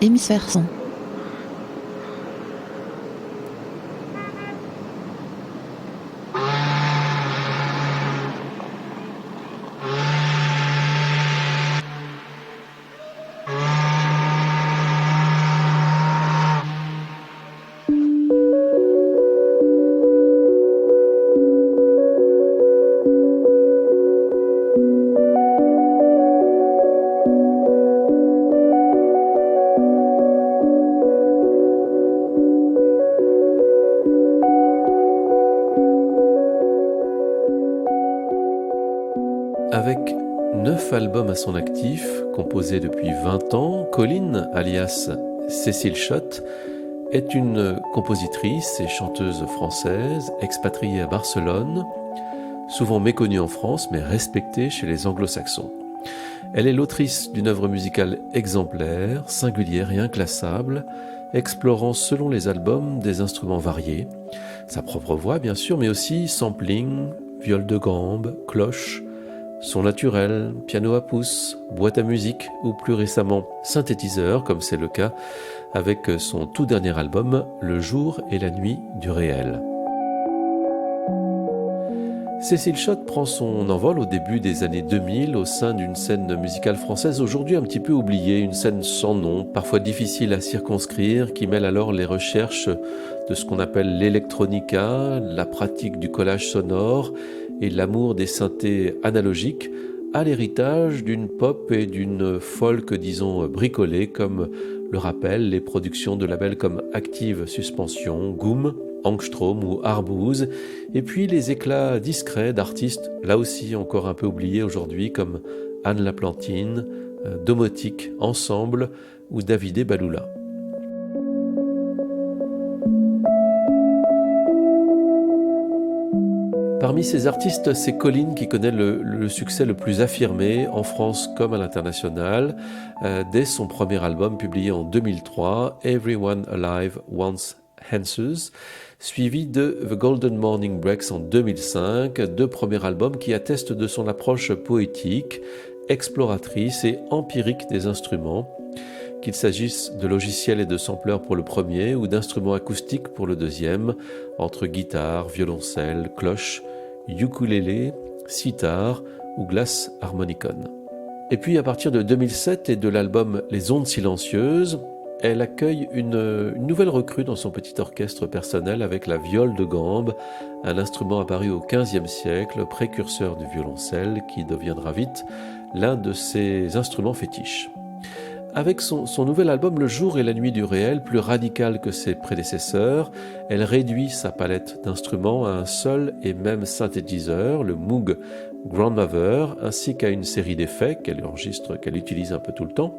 Hémisphère son. Avec 9 albums à son actif, composés depuis 20 ans, Colline, alias Cécile Schott, est une compositrice et chanteuse française expatriée à Barcelone, souvent méconnue en France mais respectée chez les anglo-saxons. Elle est l'autrice d'une œuvre musicale exemplaire, singulière et inclassable, explorant selon les albums des instruments variés, sa propre voix bien sûr, mais aussi sampling, viol de gambe, cloche, son naturel, piano à pouce, boîte à musique ou plus récemment synthétiseur, comme c'est le cas avec son tout dernier album Le jour et la nuit du réel. Cécile Schott prend son envol au début des années 2000 au sein d'une scène musicale française aujourd'hui un petit peu oubliée, une scène sans nom, parfois difficile à circonscrire, qui mêle alors les recherches de ce qu'on appelle l'électronica, la pratique du collage sonore et l'amour des synthés analogiques à l'héritage d'une pop et d'une folk, disons, bricolée, comme le rappellent les productions de labels comme Active Suspension, Goom, Angstrom ou Arbouze, et puis les éclats discrets d'artistes, là aussi encore un peu oubliés aujourd'hui, comme Anne Laplantine, Domotique, Ensemble ou Davidé Baloula. Parmi ces artistes, c'est Colline qui connaît le succès le plus affirmé, en France comme à l'international, dès son premier album publié en 2003, Everyone Alive Wants Answers, suivi de The Golden Morning Breaks en 2005, deux premiers albums qui attestent de son approche poétique, exploratrice et empirique des instruments, qu'il s'agisse de logiciels et de sampleurs pour le premier ou d'instruments acoustiques pour le deuxième, entre guitare, violoncelle, cloche, ukulélé, sitar ou glass harmonicon. Et puis à partir de 2007 et de l'album Les Ondes Silencieuses, elle accueille une nouvelle recrue dans son petit orchestre personnel avec la viole de gambe, un instrument apparu au XVe siècle, précurseur du violoncelle qui deviendra vite l'un de ses instruments fétiches. Avec son nouvel album Le jour et la nuit du réel, plus radical que ses prédécesseurs, elle réduit sa palette d'instruments à un seul et même synthétiseur, le Moog Grandmother, ainsi qu'à une série d'effets qu'elle utilise un peu tout le temps,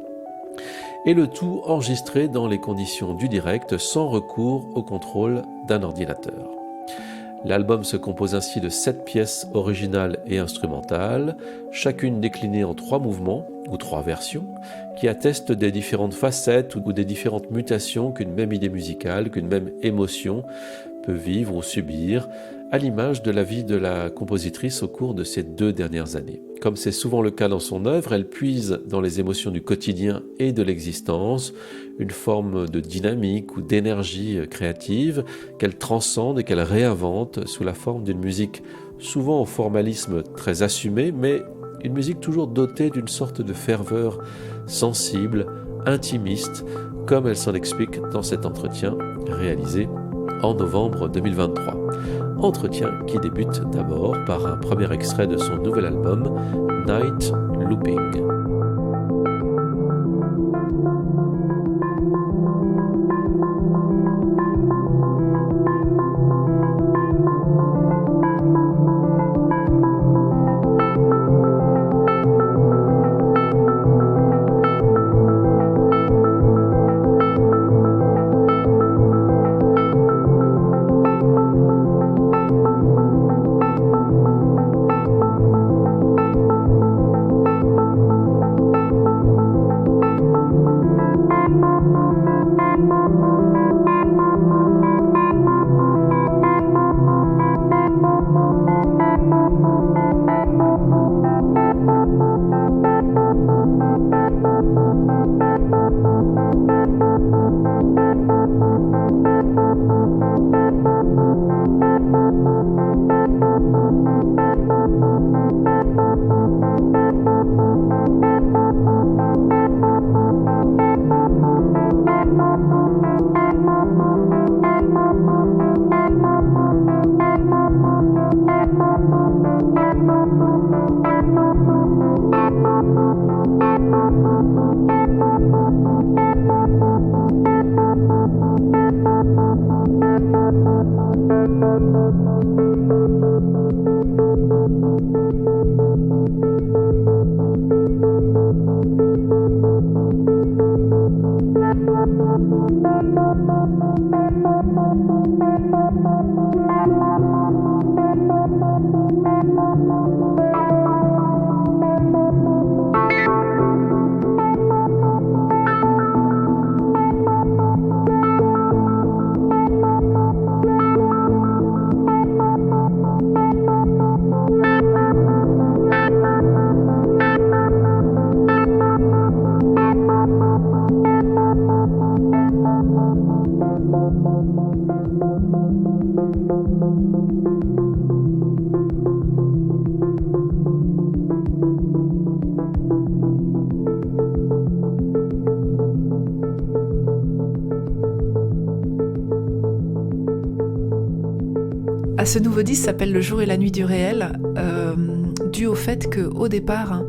et le tout enregistré dans les conditions du direct sans recours au contrôle d'un ordinateur. L'album se compose ainsi de 7 pièces originales et instrumentales, chacune déclinée en 3 mouvements ou 3 versions, qui attestent des différentes facettes ou des différentes mutations qu'une même idée musicale, qu'une même émotion peut vivre ou subir, à l'image de la vie de la compositrice au cours de ces 2 dernières années. Comme c'est souvent le cas dans son œuvre, elle puise dans les émotions du quotidien et de l'existence, une forme de dynamique ou d'énergie créative qu'elle transcende et qu'elle réinvente sous la forme d'une musique souvent au formalisme très assumé, mais une musique toujours dotée d'une sorte de ferveur sensible, intimiste, comme elle s'en explique dans cet entretien réalisé en novembre 2023. Entretien qui débute d'abord par un premier extrait de son nouvel album, Night Looping. Ce nouveau disque s'appelle Le jour et la nuit du réel, dû au fait qu'au départ,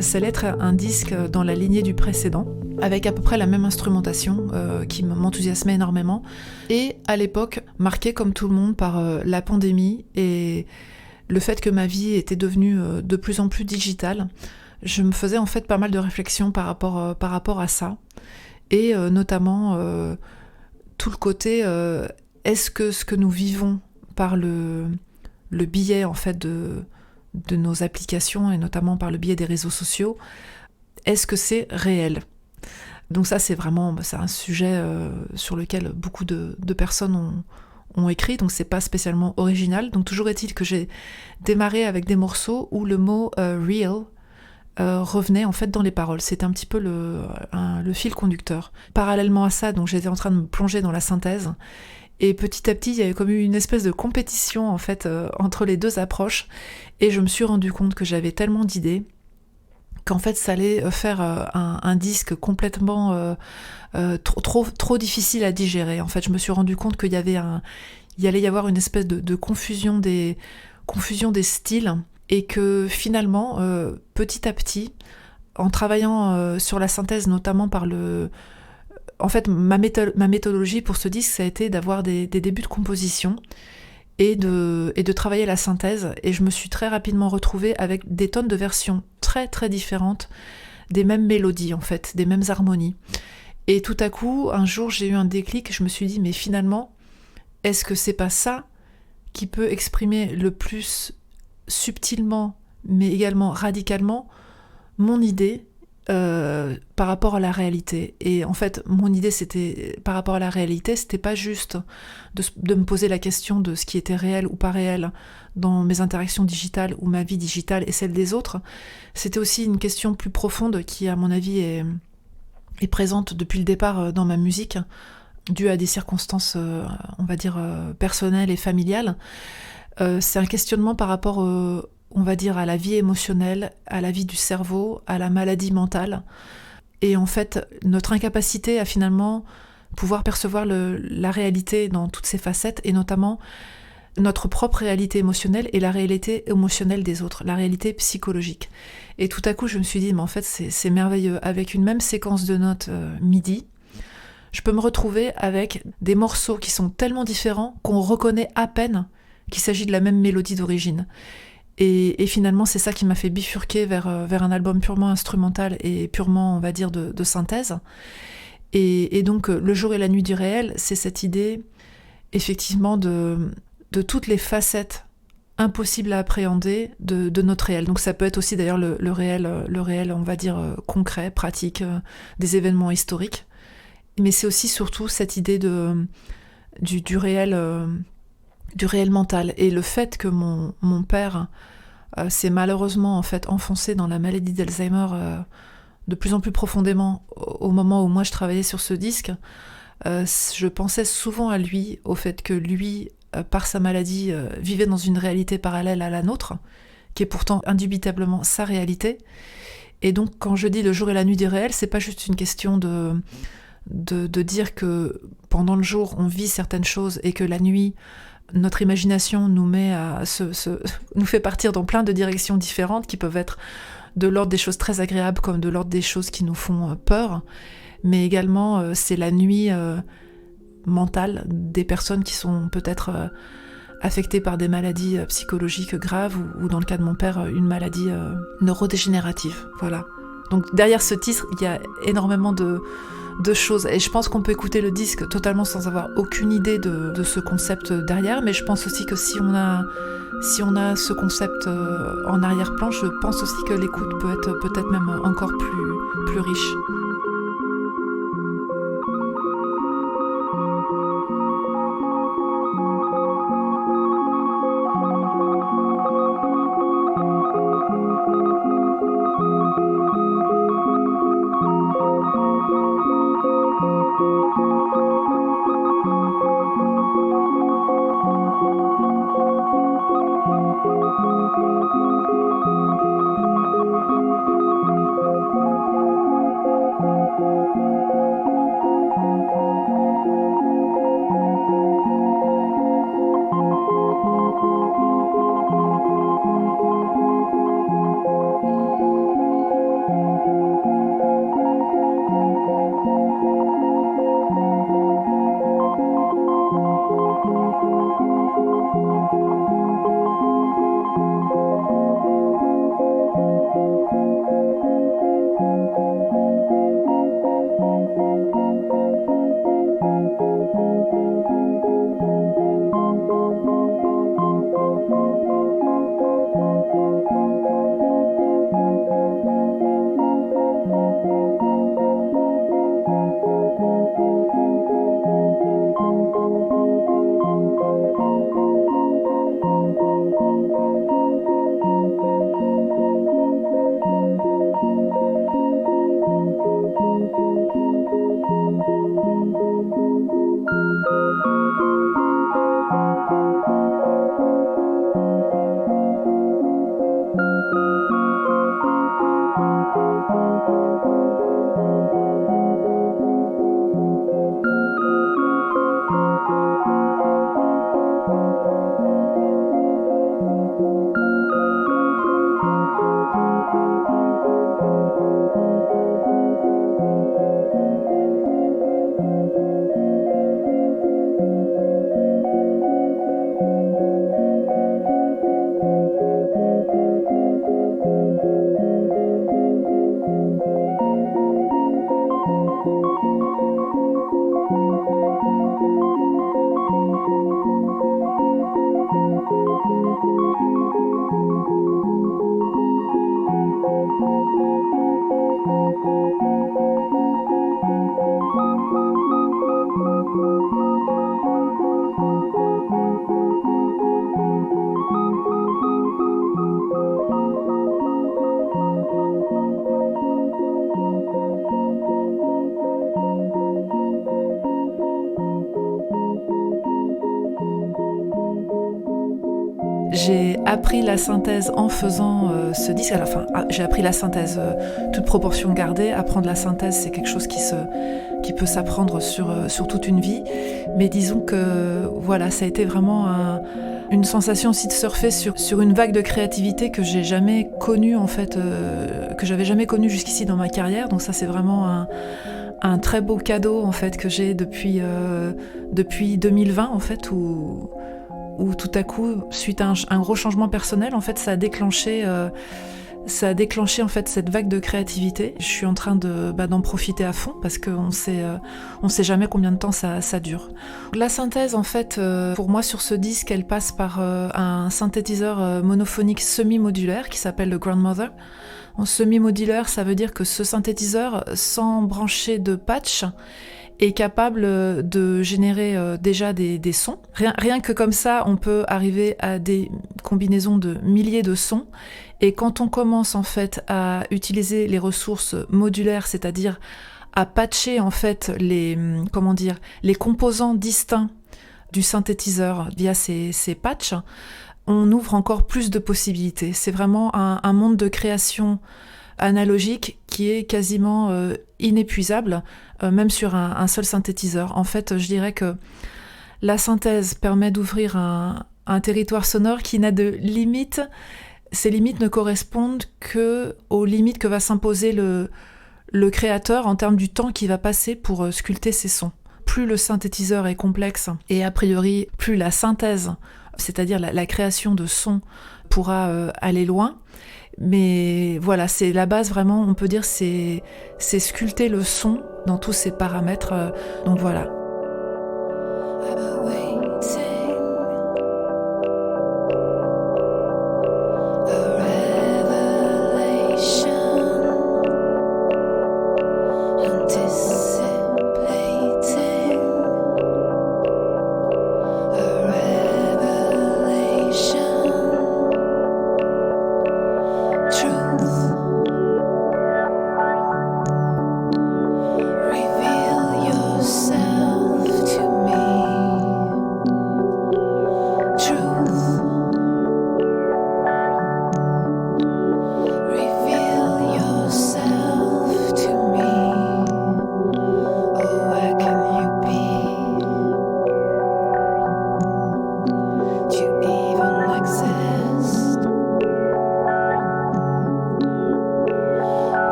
ça allait être un disque dans la lignée du précédent, avec à peu près la même instrumentation qui m'enthousiasmait énormément, et à l'époque marqué comme tout le monde par la pandémie et le fait que ma vie était devenue de plus en plus digitale. Je me faisais en fait pas mal de réflexions par rapport à ça, et notamment tout le côté est-ce que ce que nous vivons par le biais en fait de nos applications et notamment par le biais des réseaux sociaux, est-ce que c'est réel ? Donc ça c'est un sujet sur lequel beaucoup de personnes ont écrit, donc c'est pas spécialement original. Donc toujours est-il que j'ai démarré avec des morceaux où le mot real revenait en fait dans les paroles. C'était un petit peu le fil conducteur. Parallèlement à ça, donc j'étais en train de me plonger dans la synthèse. Et petit à petit, il y avait comme eu une espèce de compétition en fait entre les deux approches, et je me suis rendu compte que j'avais tellement d'idées qu'en fait ça allait faire un disque complètement trop difficile à digérer. En fait, je me suis rendu compte qu'il allait y avoir une espèce de confusion des styles, et que finalement, petit à petit, en travaillant sur la synthèse, notamment par en fait, ma méthodologie pour ce disque, ça a été d'avoir des débuts de composition et de travailler la synthèse. Et je me suis très rapidement retrouvée avec des tonnes de versions très très différentes des mêmes mélodies, en fait, des mêmes harmonies. Et tout à coup, un jour, j'ai eu un déclic et je me suis dit, mais finalement, est-ce que c'est pas ça qui peut exprimer le plus subtilement, mais également radicalement, mon idée par rapport à la réalité. Et en fait, mon idée, c'était par rapport à la réalité, c'était pas juste de me poser la question de ce qui était réel ou pas réel dans mes interactions digitales ou ma vie digitale et celle des autres. C'était aussi une question plus profonde qui, à mon avis, est présente depuis le départ dans ma musique, due à des circonstances, on va dire, personnelles et familiales. C'est un questionnement par rapport on va dire à la vie émotionnelle, à la vie du cerveau, à la maladie mentale. Et en fait, notre incapacité à finalement pouvoir percevoir la réalité dans toutes ses facettes, et notamment notre propre réalité émotionnelle et la réalité émotionnelle des autres, la réalité psychologique. Et tout à coup, je me suis dit, mais en fait, c'est merveilleux. Avec une même séquence de notes MIDI, je peux me retrouver avec des morceaux qui sont tellement différents qu'on reconnaît à peine qu'il s'agit de la même mélodie d'origine. Et finalement, c'est ça qui m'a fait bifurquer vers un album purement instrumental et purement, on va dire, de synthèse. Et donc, Le jour et la nuit du réel, c'est cette idée, effectivement, de toutes les facettes impossibles à appréhender de notre réel. Donc ça peut être aussi, d'ailleurs, le réel, on va dire, concret, pratique, des événements historiques. Mais c'est aussi, surtout, cette idée du réel... du réel mental, et le fait que mon père s'est malheureusement en fait enfoncé dans la maladie d'Alzheimer de plus en plus profondément au moment où moi je travaillais sur ce disque, je pensais souvent à lui, au fait que lui, par sa maladie, vivait dans une réalité parallèle à la nôtre, qui est pourtant indubitablement sa réalité. Et donc quand je dis le jour et la nuit du réel, c'est pas juste une question de dire que pendant le jour on vit certaines choses et que la nuit notre imagination nous met à nous fait partir dans plein de directions différentes qui peuvent être de l'ordre des choses très agréables comme de l'ordre des choses qui nous font peur, mais également c'est la nuit mentale des personnes qui sont peut-être affectées par des maladies psychologiques graves ou dans le cas de mon père une maladie neurodégénérative. Voilà. Donc derrière ce titre il y a énormément de choses et je pense qu'on peut écouter le disque totalement sans avoir aucune idée de ce concept derrière, mais je pense aussi que si on a ce concept en arrière-plan, je pense aussi que l'écoute peut être peut-être même encore plus riche. J'ai appris la synthèse en faisant ce disque. Enfin, j'ai appris la synthèse, toute proportion gardée. Apprendre la synthèse, c'est quelque chose qui peut s'apprendre sur toute une vie. Mais disons que voilà, ça a été vraiment une sensation aussi de surfer sur une vague de créativité que j'ai jamais connue en fait, que j'avais jamais connue jusqu'ici dans ma carrière. Donc ça, c'est vraiment un très beau cadeau en fait que j'ai depuis 2020 en fait où tout à coup, suite à un gros changement personnel, en fait, ça a déclenché en fait cette vague de créativité. Je suis en train d'en profiter à fond parce qu'on sait jamais combien de temps ça dure. La synthèse, en fait, pour moi sur ce disque, elle passe par un synthétiseur monophonique semi-modulaire qui s'appelle le Grandmother. En semi-modulaire, ça veut dire que ce synthétiseur, sans brancher de patch, est capable de générer déjà des sons. Rien que comme ça, on peut arriver à des combinaisons de milliers de sons. Et quand on commence en fait à utiliser les ressources modulaires, c'est-à-dire à patcher en fait les composants distincts du synthétiseur via ces patchs, on ouvre encore plus de possibilités. C'est vraiment un monde de création analogique qui est quasiment inépuisable, même sur un seul synthétiseur. En fait, je dirais que la synthèse permet d'ouvrir un territoire sonore qui n'a de limites. Ces limites ne correspondent que aux limites que va s'imposer le créateur en termes du temps qu'il va passer pour sculpter ses sons. Plus le synthétiseur est complexe et a priori plus la synthèse, c'est-à-dire la création de sons, pourra aller loin. Mais voilà, c'est la base vraiment, on peut dire, c'est sculpter le son dans tous ses paramètres. Donc voilà.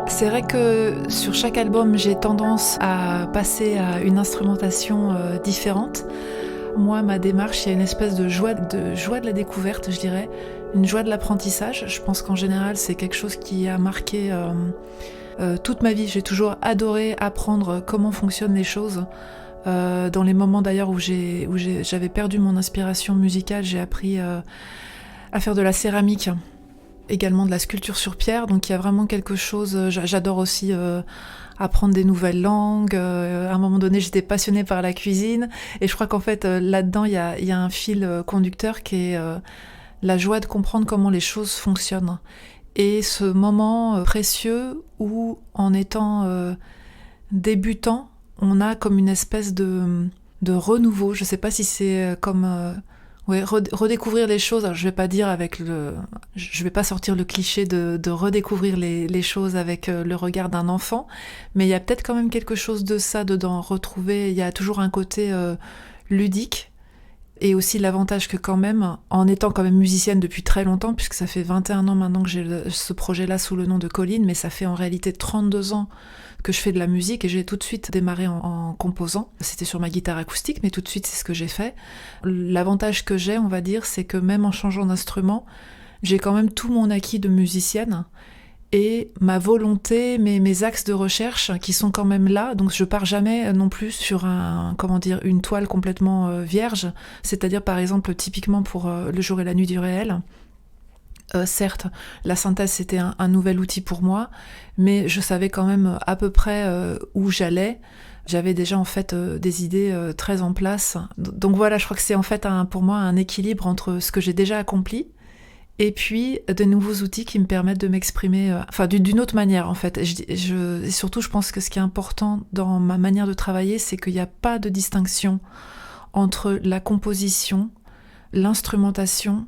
C'est vrai que sur chaque album, j'ai tendance à passer à une instrumentation différente. Moi, ma démarche, il y a une espèce de joie de la découverte, je dirais, une joie de l'apprentissage. Je pense qu'en général, c'est quelque chose qui a marqué toute ma vie. J'ai toujours adoré apprendre comment fonctionnent les choses. Dans les moments d'ailleurs où j'avais perdu mon inspiration musicale, j'ai appris à faire de la céramique, également de la sculpture sur pierre, donc il y a vraiment quelque chose. J'adore aussi apprendre des nouvelles langues. À un moment donné, j'étais passionnée par la cuisine, et je crois qu'en fait là-dedans il y a un fil conducteur qui est la joie de comprendre comment les choses fonctionnent, et ce moment précieux où, en étant débutant, on a comme une espèce de renouveau. Je sais pas si c'est comme redécouvrir les choses. Alors, je vais pas dire je vais pas sortir le cliché de redécouvrir les choses avec le regard d'un enfant, mais il y a peut-être quand même quelque chose de ça dedans. Retrouver, il y a toujours un côté ludique, et aussi l'avantage que quand même, en étant quand même musicienne depuis très longtemps, puisque ça fait 21 ans maintenant que j'ai ce projet-là sous le nom de Colline, mais ça fait en réalité 32 ans que je fais de la musique, et j'ai tout de suite démarré en composant. C'était sur ma guitare acoustique, mais tout de suite c'est ce que j'ai fait. L'avantage que j'ai, on va dire, c'est que même en changeant d'instrument, j'ai quand même tout mon acquis de musicienne, et ma volonté, mes axes de recherche qui sont quand même là. Donc je pars jamais non plus sur une toile complètement vierge. C'est-à-dire, par exemple, typiquement pour Le jour et la nuit du réel, certes, la synthèse c'était un nouvel outil pour moi, mais je savais quand même à peu près où j'allais. J'avais déjà en fait des idées très en place. Donc voilà, je crois que c'est en fait pour moi un équilibre entre ce que j'ai déjà accompli et puis de nouveaux outils qui me permettent de m'exprimer d'une autre manière en fait. Et surtout, je pense que ce qui est important dans ma manière de travailler, c'est qu'il n'y a pas de distinction entre la composition, l'instrumentation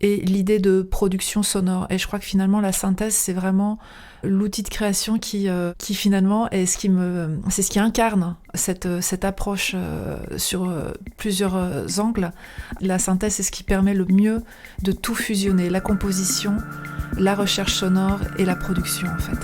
et l'idée de production sonore. Et je crois que finalement la synthèse, c'est vraiment l'outil de création qui finalement est c'est ce qui incarne cette approche sur plusieurs angles. La synthèse, c'est ce qui permet le mieux de tout fusionner, la composition, la recherche sonore et la production en fait.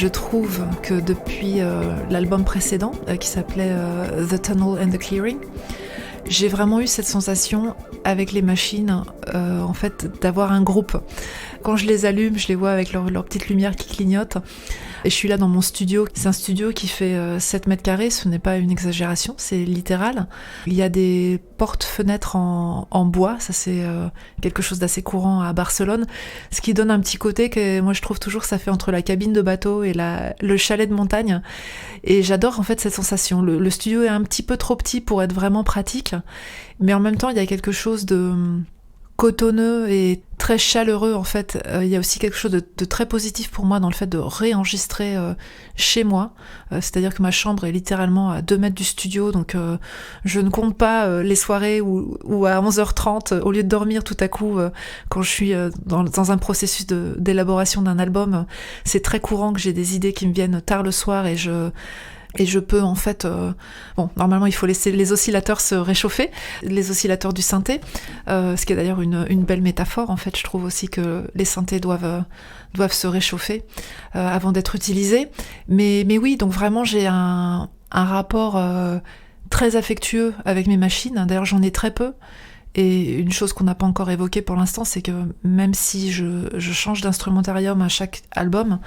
je trouve que depuis l'album précédent, qui s'appelait The Tunnel and the Clearing, j'ai vraiment eu cette sensation avec les machines, en fait, d'avoir un groupe. Quand je les allume, je les vois avec leur petite lumière qui clignote. Et je suis là dans mon studio. C'est un studio qui fait 7 mètres carrés, ce n'est pas une exagération, c'est littéral. Il y a des portes-fenêtres en bois, ça c'est quelque chose d'assez courant à Barcelone, ce qui donne un petit côté que moi je trouve toujours ça fait entre la cabine de bateau et le chalet de montagne. Et j'adore en fait cette sensation. Le studio est un petit peu trop petit pour être vraiment pratique, mais en même temps il y a quelque chose de cotonneux et très chaleureux en fait. Il y a aussi quelque chose de très positif pour moi dans le fait de réenregistrer chez moi. C'est-à-dire que ma chambre est littéralement à 2 mètres du studio, donc je ne compte pas les soirées où à 11h30, au lieu de dormir tout à coup, quand je suis dans un processus d'élaboration d'un album, c'est très courant que j'ai des idées qui me viennent tard le soir et je peux en fait... bon, normalement, il faut laisser les oscillateurs se réchauffer, les oscillateurs du synthé, ce qui est d'ailleurs une belle métaphore. En fait, je trouve aussi que les synthés doivent se réchauffer avant d'être utilisés. Mais oui, donc vraiment, j'ai un rapport très affectueux avec mes machines. D'ailleurs, j'en ai très peu. Et une chose qu'on n'a pas encore évoquée pour l'instant, c'est que même si je change d'instrumentarium à chaque album,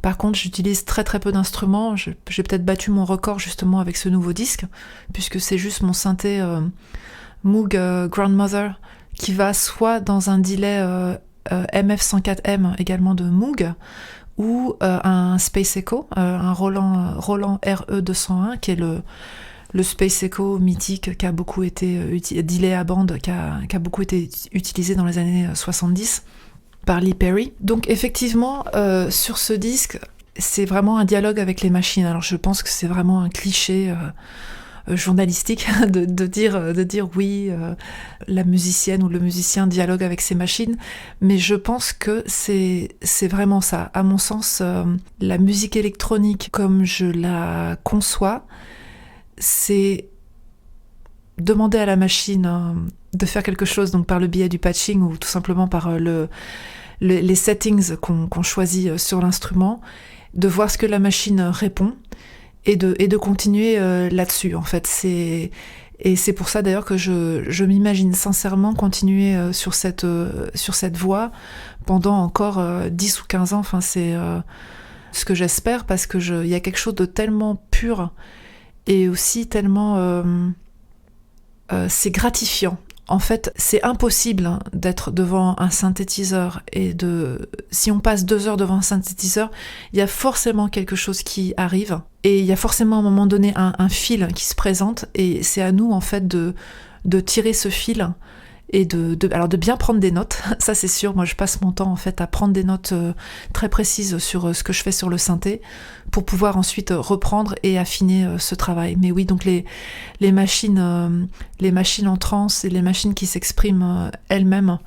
par contre, j'utilise très très peu d'instruments. J'ai peut-être battu mon record justement avec ce nouveau disque, puisque c'est juste mon synthé Moog Grandmother qui va soit dans un delay MF104M également de Moog, ou un Space Echo, un Roland RE201 qui est le Space Echo mythique qui a beaucoup été delay à bande, qui a beaucoup été utilisé dans les années 70 par Lee Perry. Donc effectivement, sur ce disque, c'est vraiment un dialogue avec les machines. Alors je pense que c'est vraiment un cliché journalistique de dire oui, la musicienne ou le musicien dialogue avec ses machines, mais je pense que c'est vraiment ça. À mon sens, la musique électronique, comme je la conçois, c'est demander à la machine de faire quelque chose, donc par le biais du patching ou tout simplement par les settings qu'on choisit sur l'instrument, de voir ce que la machine répond et de continuer là-dessus. En fait, c'est pour ça d'ailleurs que je m'imagine sincèrement continuer sur cette voie pendant encore 10 ou 15 ans. Enfin, c'est ce que j'espère, parce que il y a quelque chose de tellement pur et aussi tellement c'est gratifiant. En fait, c'est impossible d'être devant un synthétiseur si on passe 2 heures devant un synthétiseur, il y a forcément quelque chose qui arrive et il y a forcément à un moment donné un fil qui se présente, et c'est à nous en fait de tirer ce fil et alors de bien prendre des notes. Ça c'est sûr, moi je passe mon temps en fait à prendre des notes très précises sur ce que je fais sur le synthé pour pouvoir ensuite reprendre et affiner ce travail. Mais oui, donc les machines en trance et les machines qui s'expriment elles-mêmes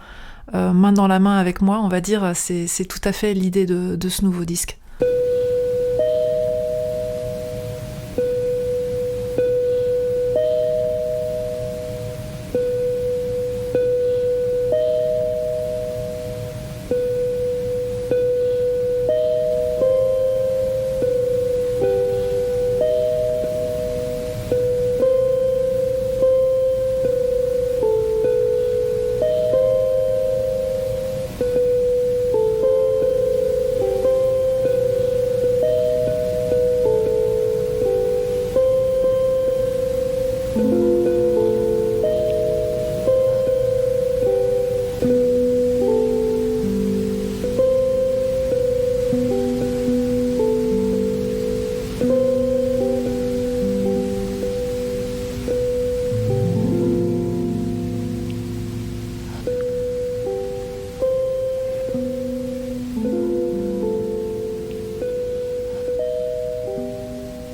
main dans la main avec moi, on va dire, c'est tout à fait l'idée de ce nouveau disque.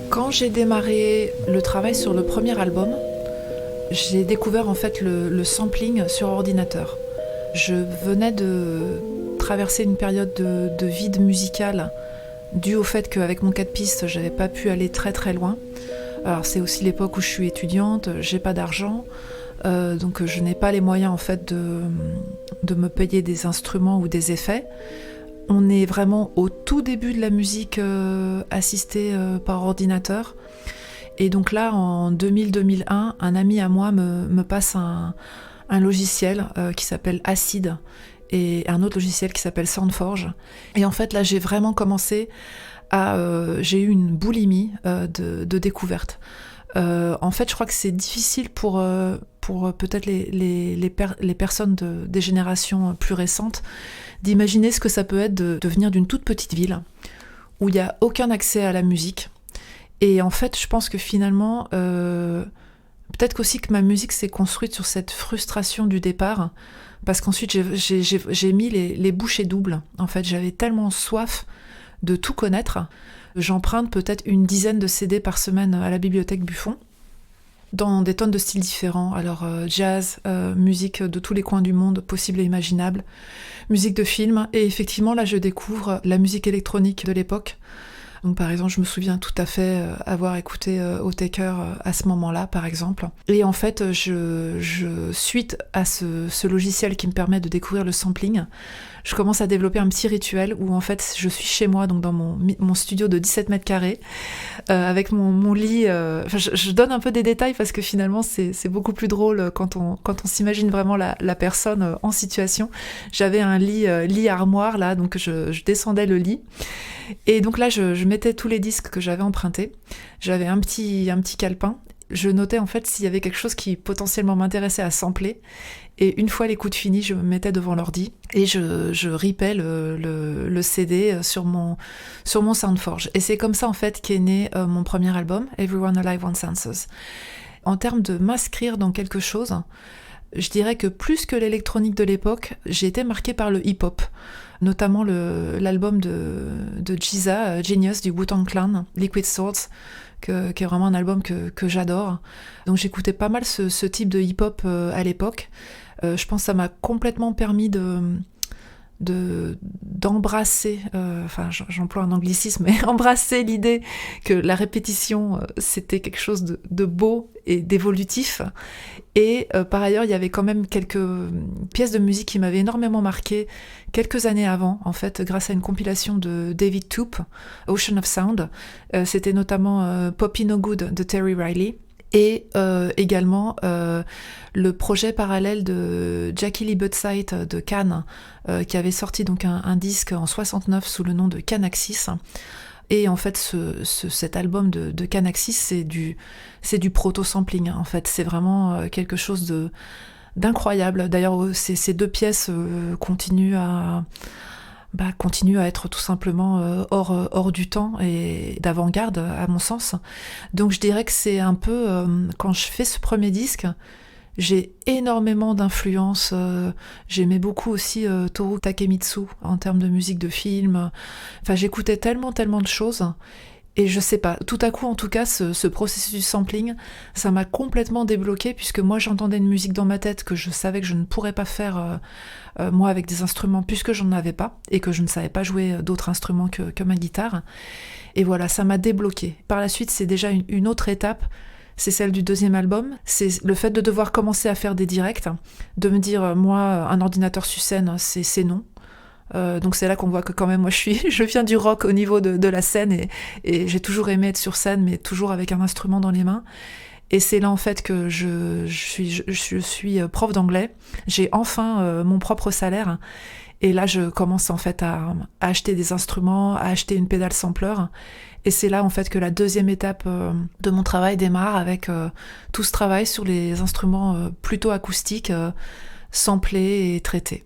Quand j'ai démarré le travail sur le premier album, j'ai découvert en fait le sampling sur ordinateur. Je venais de traverser une période de vide musical dû au fait qu'avec mon 4 pistes, j'avais pas pu aller très très loin. Alors c'est aussi l'époque où je suis étudiante, j'ai pas d'argent, donc je n'ai pas les moyens en fait de me payer des instruments ou des effets. On est vraiment au tout début de la musique assistée par ordinateur. Et donc là, en 2000-2001, un ami à moi me passe un logiciel qui s'appelle Acid et un autre logiciel qui s'appelle Soundforge. Et en fait, là, j'ai vraiment commencé j'ai eu une boulimie de découverte. En fait, je crois que c'est difficile pour peut-être les personnes des générations plus récentes d'imaginer ce que ça peut être de venir d'une toute petite ville où il n'y a aucun accès à la musique. Et en fait, je pense que finalement, peut-être qu'aussi que ma musique s'est construite sur cette frustration du départ, parce qu'ensuite j'ai mis les bouchées doubles. En fait, j'avais tellement soif de tout connaître. J'emprunte peut-être une dizaine de CD par semaine à la bibliothèque Buffon, dans des tonnes de styles différents. Alors jazz, musique de tous les coins du monde possible et imaginable, musique de film, et effectivement là je découvre la musique électronique de l'époque. Donc par exemple, je me souviens tout à fait avoir écouté Autechre à ce moment-là, par exemple. Et en fait, suite à ce logiciel qui me permet de découvrir le sampling, je commence à développer un petit rituel où en fait, je suis chez moi, donc dans mon studio de 17 mètres carrés, avec mon lit. Je donne un peu des détails parce que finalement, c'est beaucoup plus drôle quand on s'imagine vraiment la personne en situation. J'avais un lit armoire là, donc je descendais le lit. Et donc là, je mettais tous les disques que j'avais empruntés. J'avais un petit calepin. Je notais en fait s'il y avait quelque chose qui potentiellement m'intéressait à sampler. Et une fois l'écoute finie, je me mettais devant l'ordi et je ripais le CD sur mon Soundforge. Et c'est comme ça en fait qu'est né mon premier album, Everyone Alive Wants Answers. En termes de m'inscrire dans quelque chose, je dirais que plus que l'électronique de l'époque, j'ai été marquée par le hip-hop, notamment l'album de GZA, Genius du Wu-Tang Clan, Liquid Swords, qui est vraiment un album que j'adore. Donc j'écoutais pas mal ce type de hip-hop à l'époque. Je pense que ça m'a complètement permis d'embrasser, j'emploie un anglicisme, mais embrasser l'idée que la répétition, c'était quelque chose de beau et d'évolutif. Et par ailleurs, il y avait quand même quelques pièces de musique qui m'avaient énormément marqué quelques années avant, en fait, grâce à une compilation de David Toop, Ocean of Sound. C'était notamment Poppy No Good de Terry Riley. Et également le projet parallèle de Jackie Lee Buttside de Cannes, qui avait sorti donc un disque en 69 sous le nom de Canaxis. Et en fait, cet album de Canaxis, c'est du proto-sampling. En fait, c'est vraiment quelque chose d'incroyable. D'ailleurs, ces deux pièces continuent à être tout simplement hors du temps et d'avant-garde, à mon sens. Donc je dirais que c'est un peu, quand je fais ce premier disque, j'ai énormément d'influence. J'aimais beaucoup aussi Toru Takemitsu en termes de musique de film. Enfin, j'écoutais tellement de choses. Et je sais pas, tout à coup en tout cas, ce processus du sampling, ça m'a complètement débloqué, puisque moi j'entendais une musique dans ma tête que je savais que je ne pourrais pas faire moi avec des instruments, puisque j'en avais pas, et que je ne savais pas jouer d'autres instruments que ma guitare. Et voilà, ça m'a débloqué. Par la suite, c'est déjà une autre étape, c'est celle du deuxième album, c'est le fait de devoir commencer à faire des directs, de me dire, moi, un ordinateur sur scène, c'est non. Donc c'est là qu'on voit que quand même moi je viens du rock au niveau de la scène, et j'ai toujours aimé être sur scène, mais toujours avec un instrument dans les mains. Et c'est là en fait que je suis prof d'anglais. J'ai enfin mon propre salaire, et là je commence en fait à acheter des instruments, à acheter une pédale sampler. Et c'est là en fait que la deuxième étape de mon travail démarre, avec tout ce travail sur les instruments plutôt acoustiques, samplés et traités.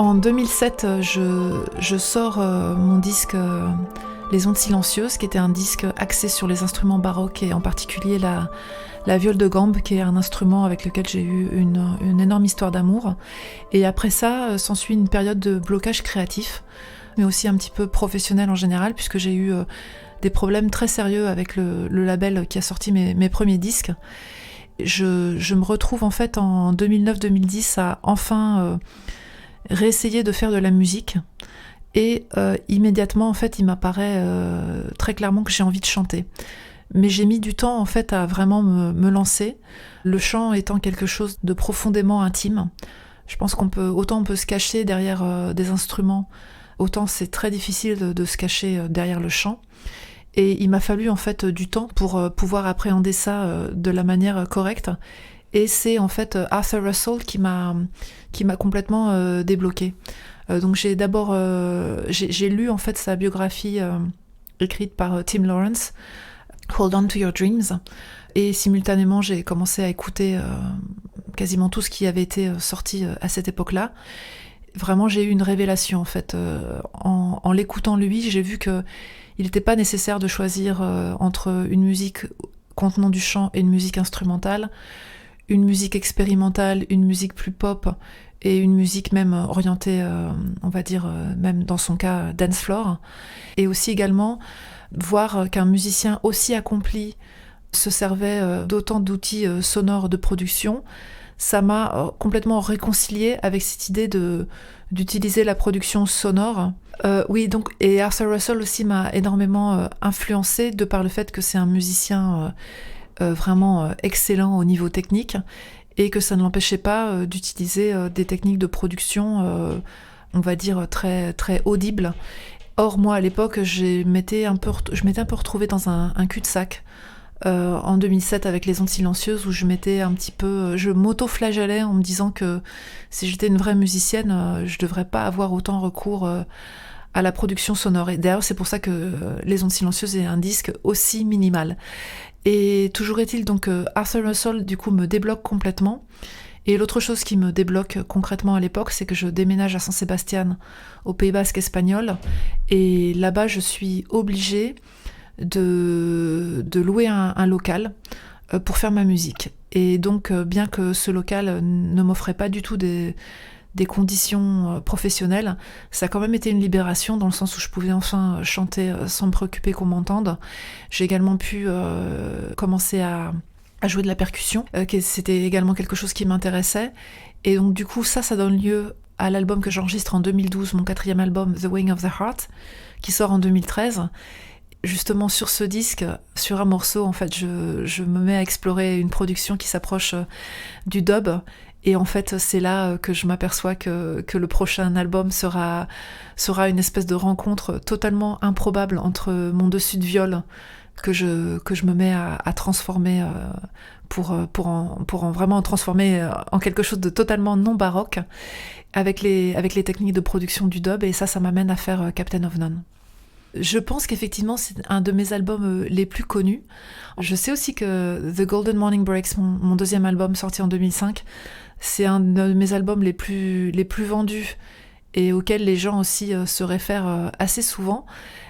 En 2007, je sors mon disque Les Ondes Silencieuses, qui était un disque axé sur les instruments baroques et en particulier la viole de gambe, qui est un instrument avec lequel j'ai eu une énorme histoire d'amour. Et après ça, s'ensuit une période de blocage créatif, mais aussi un petit peu professionnel en général, puisque j'ai eu des problèmes très sérieux avec le label qui a sorti mes premiers disques. Je me retrouve en fait en 2009-2010 à enfin réessayer de faire de la musique. Et immédiatement, en fait, il m'apparaît très clairement que j'ai envie de chanter. Mais j'ai mis du temps, en fait, à vraiment me lancer. Le chant étant quelque chose de profondément intime. Je pense autant on peut se cacher derrière des instruments, autant c'est très difficile de se cacher derrière le chant. Et il m'a fallu, en fait, du temps pour pouvoir appréhender ça de la manière correcte. Et c'est, en fait, Arthur Russell qui m'a complètement débloquée. Donc j'ai d'abord j'ai lu en fait sa biographie écrite par Tim Lawrence, Hold On to Your Dreams, et simultanément j'ai commencé à écouter quasiment tout ce qui avait été sorti à cette époque-là. Vraiment j'ai eu une révélation en fait en l'écoutant lui. J'ai vu que il n'était pas nécessaire de choisir entre une musique contenant du chant et une musique instrumentale, une musique expérimentale, une musique plus pop, et une musique même orientée, on va dire, même dans son cas, dance floor. Et aussi également, voir qu'un musicien aussi accompli se servait d'autant d'outils sonores de production, ça m'a complètement réconciliée avec cette idée d'utiliser la production sonore. Oui, donc, et Arthur Russell aussi m'a énormément influencée de par le fait que c'est un musicien vraiment excellent au niveau technique, et que ça ne l'empêchait pas d'utiliser des techniques de production, on va dire, très, très audibles. Or, moi, à l'époque, je m'étais un peu retrouvée dans un cul-de-sac en 2007 avec Les Ondes Silencieuses, où je m'auto-flagellais en me disant que si j'étais une vraie musicienne, je devrais pas avoir autant recours à la production sonore. Et d'ailleurs, c'est pour ça que Les Ondes Silencieuses est un disque aussi minimal. Et toujours est-il donc Arthur Russell du coup me débloque complètement. Et l'autre chose qui me débloque concrètement à l'époque, c'est que je déménage à San Sebastián, au Pays Basque espagnol, et là-bas je suis obligée de louer un local pour faire ma musique. Et donc bien que ce local ne m'offrait pas du tout des conditions professionnelles, ça a quand même été une libération dans le sens où je pouvais enfin chanter sans me préoccuper qu'on m'entende. J'ai également pu commencer à jouer de la percussion, c'était également quelque chose qui m'intéressait. Et donc du coup ça donne lieu à l'album que j'enregistre en 2012, mon 4e album, The Wing of the Heart, qui sort en 2013. Justement sur ce disque, sur un morceau, en fait, je me mets à explorer une production qui s'approche du dub. Et en fait, c'est là que je m'aperçois que le prochain album sera une espèce de rencontre totalement improbable entre mon dessus de viol que je me mets à transformer pour vraiment transformer en quelque chose de totalement non baroque avec les techniques de production du dub. Et ça m'amène à faire Captain of None. Je pense qu'effectivement, c'est un de mes albums les plus connus. Je sais aussi que The Golden Morning Breaks, mon 2e album sorti en 2005, c'est un de mes albums les plus vendus et auxquels les gens aussi se réfèrent assez souvent.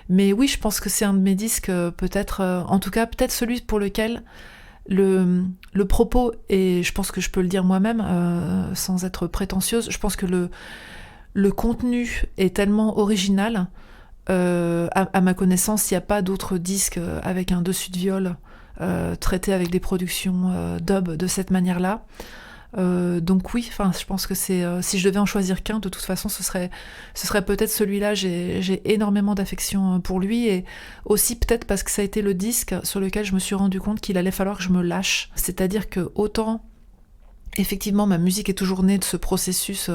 Mais oui, je pense que c'est un de mes disques, peut-être, en tout cas, peut-être celui pour lequel le propos, et je pense que je peux le dire moi-même, sans être prétentieuse, je pense que le contenu est tellement original. À ma connaissance, il n'y a pas d'autres disques avec un dessus de viol traité avec des productions dub de cette manière-là. Donc oui, je pense que c'est si je devais en choisir qu'un, de toute façon, ce serait peut-être celui-là. J'ai énormément d'affection pour lui, et aussi peut-être parce que ça a été le disque sur lequel je me suis rendu compte qu'il allait falloir que je me lâche. C'est-à-dire que autant, effectivement, ma musique est toujours née de ce processus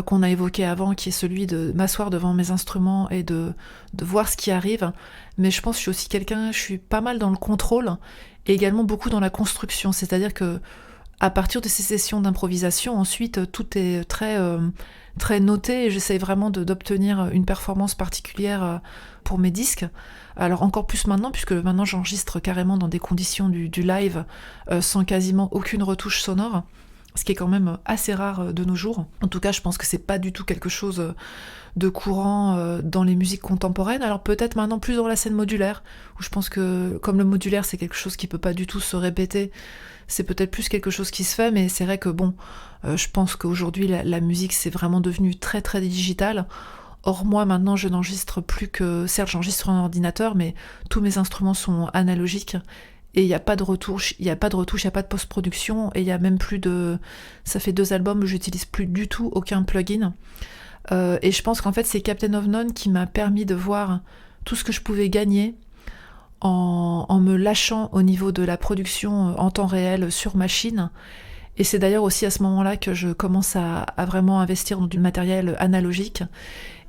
qu'on a évoqué avant, qui est celui de m'asseoir devant mes instruments et de voir ce qui arrive. Mais je pense que je suis pas mal dans le contrôle et également beaucoup dans la construction. C'est-à-dire que à partir de ces sessions d'improvisation, ensuite, tout est très, très noté, et j'essaye vraiment d'obtenir une performance particulière pour mes disques. Alors encore plus maintenant, puisque maintenant j'enregistre carrément dans des conditions du live, sans quasiment aucune retouche sonore. ce qui est quand même assez rare de nos jours. En tout cas, je pense que c'est pas du tout quelque chose de courant dans les musiques contemporaines. Alors peut-être maintenant plus dans la scène modulaire, où je pense que comme le modulaire c'est quelque chose qui peut pas du tout se répéter, c'est peut-être plus quelque chose qui se fait, mais c'est vrai que bon, je pense qu'aujourd'hui la musique c'est vraiment devenu très très digital. Or moi maintenant je n'enregistre plus que, certes j'enregistre sur un ordinateur, mais tous mes instruments sont analogiques. Et il n'y a pas de retouche, il n'y a pas de post-production, et il y a même plus de... Ça fait 2 albums où j'utilise plus du tout aucun plugin. Et je pense qu'en fait c'est Captain of None qui m'a permis de voir tout ce que je pouvais gagner en me lâchant au niveau de la production en temps réel sur machine. Et c'est d'ailleurs aussi à ce moment-là que je commence à vraiment investir dans du matériel analogique.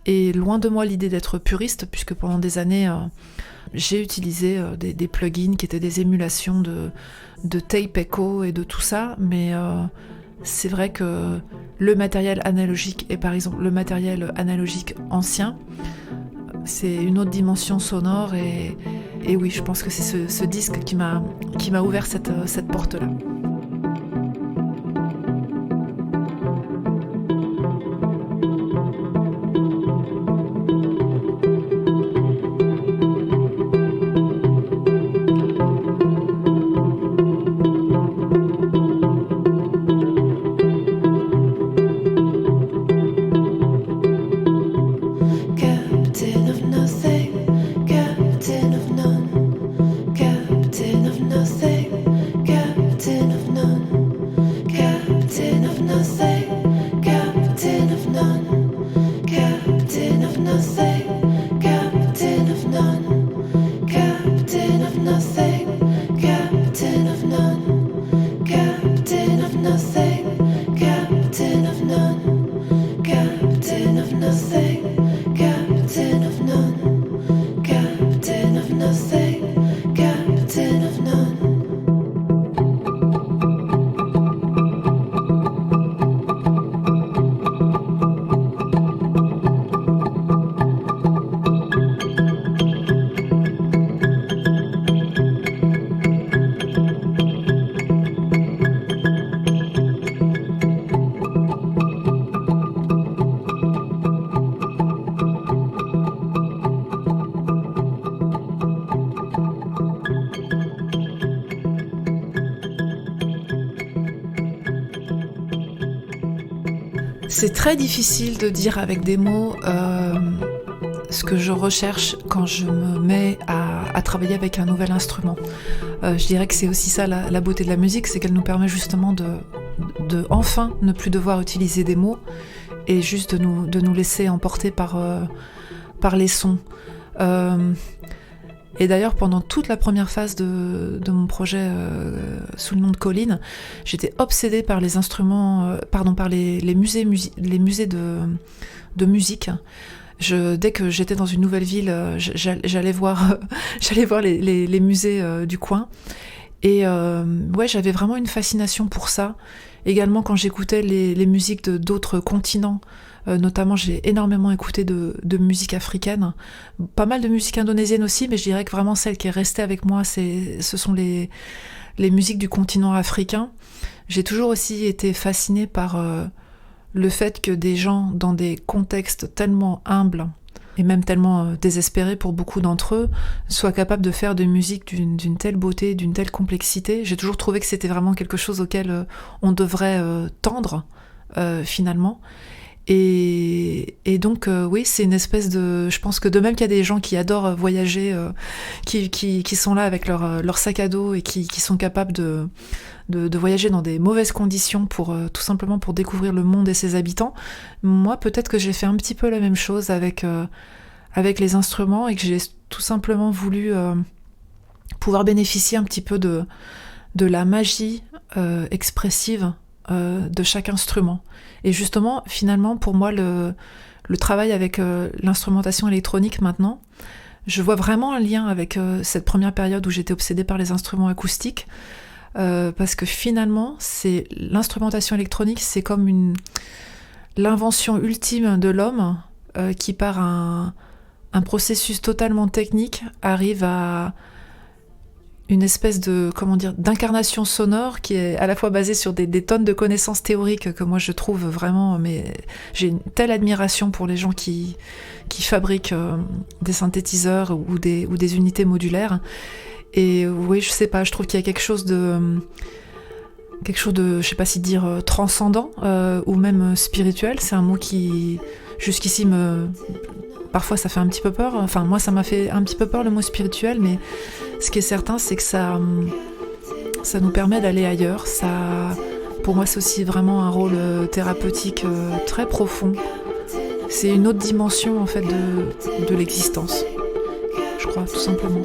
Et loin de moi l'idée d'être puriste, puisque pendant des années... j'ai utilisé des plugins qui étaient des émulations de tape echo et de tout ça, mais c'est vrai que le matériel analogique et par exemple le matériel analogique ancien, c'est une autre dimension sonore et oui, je pense que c'est ce disque qui m'a ouvert cette porte-là. C'est très difficile de dire avec des mots ce que je recherche quand je me mets à travailler avec un nouvel instrument. Je dirais que c'est aussi ça la beauté de la musique, c'est qu'elle nous permet justement de enfin ne plus devoir utiliser des mots et juste de nous laisser emporter par les sons. Et d'ailleurs, pendant toute la première phase de mon projet sous le nom de Colline, j'étais obsédée par les instruments, par les musées de musique. Dès que j'étais dans une nouvelle ville, j'allais voir, les musées du coin. Et ouais, j'avais vraiment une fascination pour ça. Également, quand j'écoutais les musiques d'autres continents, notamment j'ai énormément écouté de musique africaine, pas mal de musique indonésienne aussi, mais je dirais que vraiment celle qui est restée avec moi, ce sont les musiques du continent africain. J'ai toujours aussi été fascinée par le fait que des gens dans des contextes tellement humbles et même tellement désespérés pour beaucoup d'entre eux soient capables de faire de musique d'une telle beauté, d'une telle complexité. J'ai toujours trouvé que c'était vraiment quelque chose auquel on devrait tendre finalement. Et donc oui, c'est une espèce de... Je pense que de même qu'il y a des gens qui adorent voyager, qui sont là avec leur sac à dos et qui sont capables de voyager dans des mauvaises conditions pour tout simplement pour découvrir le monde et ses habitants, moi peut-être que j'ai fait un petit peu la même chose avec les instruments et que j'ai tout simplement voulu pouvoir bénéficier un petit peu de la magie expressive de chaque instrument. Et justement, finalement, pour moi, le travail avec l'instrumentation électronique maintenant, je vois vraiment un lien avec cette première période où j'étais obsédée par les instruments acoustiques, parce que finalement, l'instrumentation électronique, c'est comme l'invention ultime de l'homme qui, par un processus totalement technique, arrive à une espèce de, comment dire, d'incarnation sonore qui est à la fois basée sur des tonnes de connaissances théoriques que moi je trouve vraiment, mais j'ai une telle admiration pour les gens qui fabriquent des synthétiseurs ou des unités modulaires. Et oui, je sais pas, je trouve qu'il y a quelque chose de, je sais pas si dire transcendant ou même spirituel. C'est un mot qui jusqu'ici parfois ça fait un petit peu peur. Enfin, moi ça m'a fait un petit peu peur le mot spirituel, mais ce qui est certain, c'est que ça nous permet d'aller ailleurs. Pour moi, c'est aussi vraiment un rôle thérapeutique très profond. C'est une autre dimension en fait de l'existence, je crois, tout simplement.